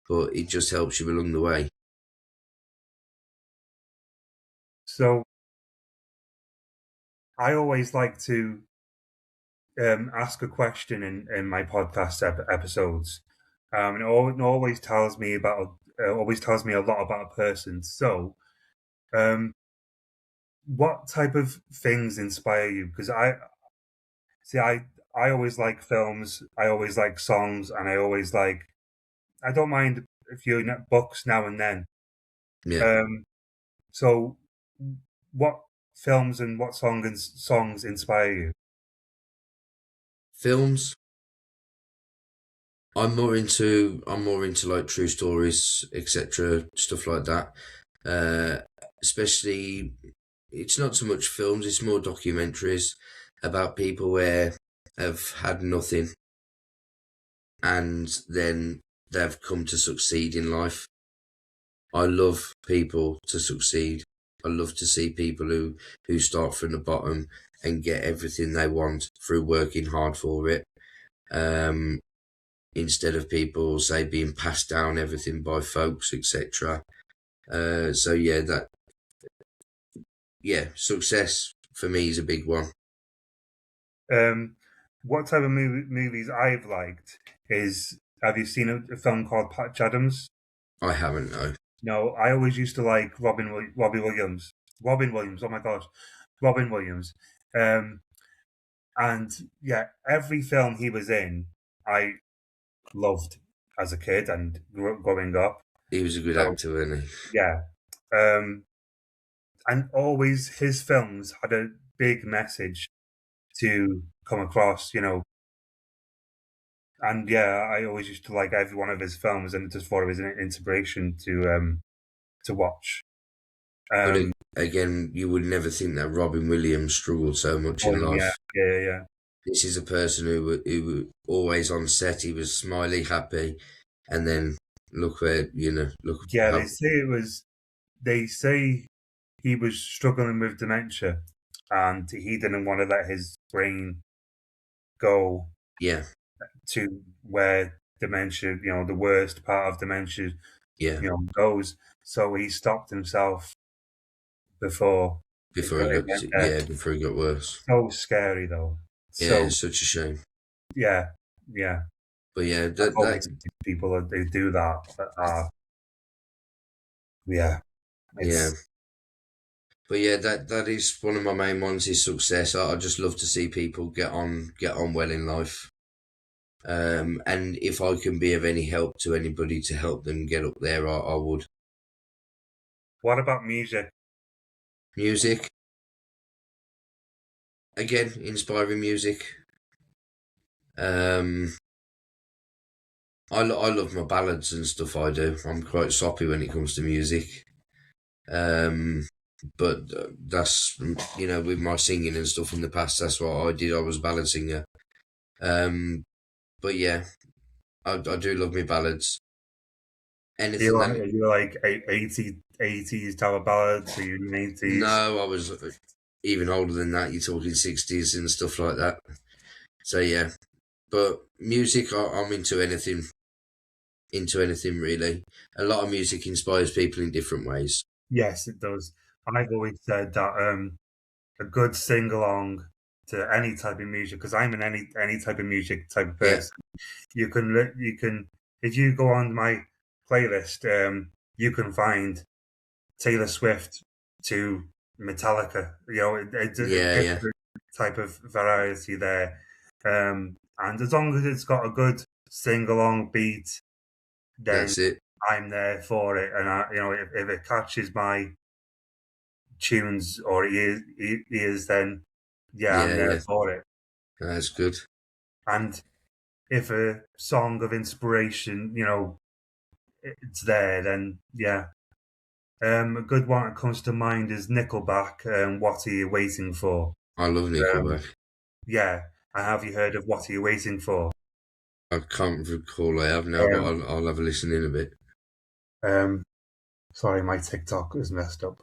but it just helps you along the way. So I always like to ask a question in my podcast episodes. It always tells me a lot about a person. So, what type of things inspire you? Because I always like films, I always like songs, and I don't mind a few books now and then. Yeah, Um, so, what films and what songs inspire you? films. I'm more into like true stories, etc., stuff like that. Uh, Especially, it's not so much films; it's more documentaries about people where have had nothing and then they've come to succeed in life. I love people to succeed. I love to see people who start from the bottom and get everything they want through working hard for it. Um, Instead of people say being passed down everything by folks, etc. So success for me is a big one. Um, what type of movies I've liked is, have you seen a film called Patch Adams? I haven't, no. No, I always used to like Robbie Williams. Robin Williams, oh my gosh, Robin Williams. Um, and yeah, every film he was in, I loved as a kid and growing up. He was a good So actor, wasn't he? yeah, um, and always his films had a big message to come across, and yeah, I always used to like every one of his films, and just thought it was an inspiration to watch. But Um, again, you would never think that Robin Williams struggled so much oh in yeah, life. yeah. This is a person who was always on set. He was smiley, happy, and then look where look Yeah, how they say he was struggling with dementia, and he didn't want to let his brain go yeah to where dementia, the worst part of dementia, yeah goes. So he stopped himself before before he it got went there. before he got worse. So scary though. Yeah, So it's such a shame. yeah, yeah. But yeah, I that hope we that see people that they do that. Yeah, yeah. it's But yeah, that is one of my main ones is success. I just love to see people get on well in life. And if I can be of any help to anybody to help them get up there, I would. what about music? Music, again, inspiring music. Um, I love my ballads and stuff. I do. I'm quite soppy when it comes to music. Um, but that's with my singing and stuff in the past. That's what I did. I was a ballad singer. But yeah, I do love my ballads. Anything that Are you like 80s type of ballads? Are you 90s? no, I was even older than that. You're talking 60s and stuff like that. So yeah, but music, I'm into anything really. A lot of music inspires people in different ways. Yes, it does. I've always said that a good sing along to any type of music, because I'm an any type of music type of Yeah, person. You can if you go on my playlist, you can find Taylor Swift to Metallica. It yeah, gives yeah. a type of variety there. And as long as it's got a good sing along beat, then That's it. I'm there for it. And if it catches my tunes or ears, then yeah, I'm Yeah, there yeah. for it. That's good. And if a song of inspiration, it's there, then yeah. A good one that comes to mind is Nickelback. What are you waiting for? I love Um, Nickelback. yeah, and have you heard of What Are You Waiting For? I can't recall I have now, but Um, I'll have a listen in a bit. um, sorry, my TikTok is messed up.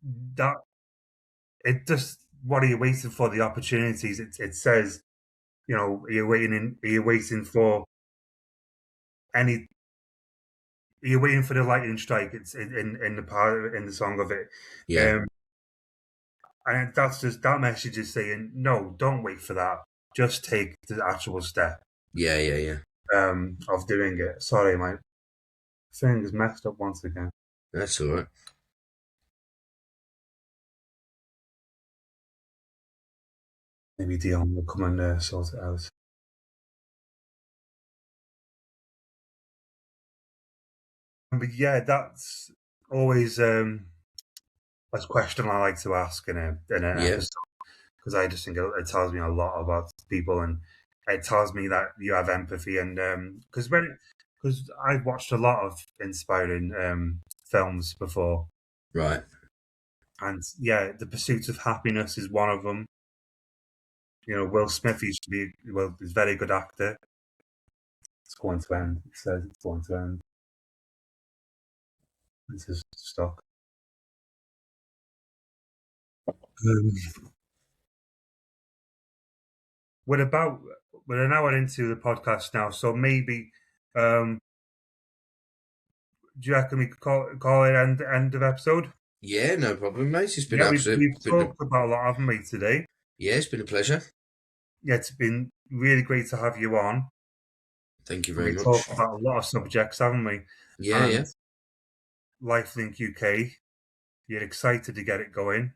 That it just what are you waiting for? The opportunities. It says, are you waiting for any? Are you waiting for the lightning strike? It's in the part in the song of it. Yeah, Um, and that's just that message is saying, no, don't wait for that. Just take the actual step yeah, yeah, yeah. of doing it. Sorry, my thing is messed up once again. That's all right. Maybe Dion will come and sort it out. But yeah, that's always a question I like to ask in an Yeah, episode, because I just think it tells me a lot about people, and it tells me that you have empathy. And because I've watched a lot of inspiring films before, right. and yeah, The Pursuit of Happiness is one of them. Will Smith used to be he's a very good actor. It's going to end. It says it's going to end. This is stuck. Um, we're about we're an hour into the podcast now, so maybe um, do you reckon we could call it end of episode? Yeah, no problem, mate. It's been Yeah, absolute. we've talked about a lot, haven't we, today? Yeah, it's been a pleasure. Yeah, it's been really great to have you on. Thank you And very we talked much. about a lot of subjects, haven't we? Yeah, And yeah. LifeLink UK, you're excited to get it going.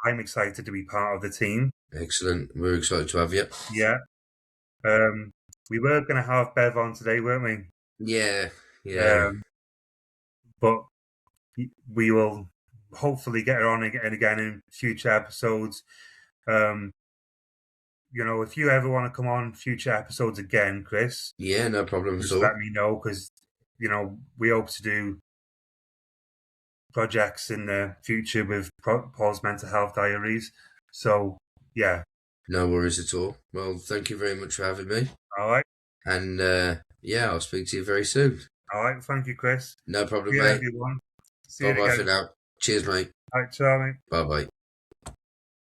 I'm excited to be part of the team. Excellent. We're excited to have you. Yeah. We were going to have Bev on today, weren't we? Yeah, yeah. Um, but we will hopefully get her on again in future episodes. If you ever want to come on future episodes again, Chris, Yeah, no problem at just all. let me know, because we hope to do projects in the future with Paul's mental health diaries. So yeah, No worries at all. Well, thank you very much for having me. all right, And yeah, I'll speak to you very soon. all right. Thank you, Chris. No problem, See you, mate. everyone. See Bye you bye for again. now. Cheers, mate. All right, ciao, mate. Bye bye.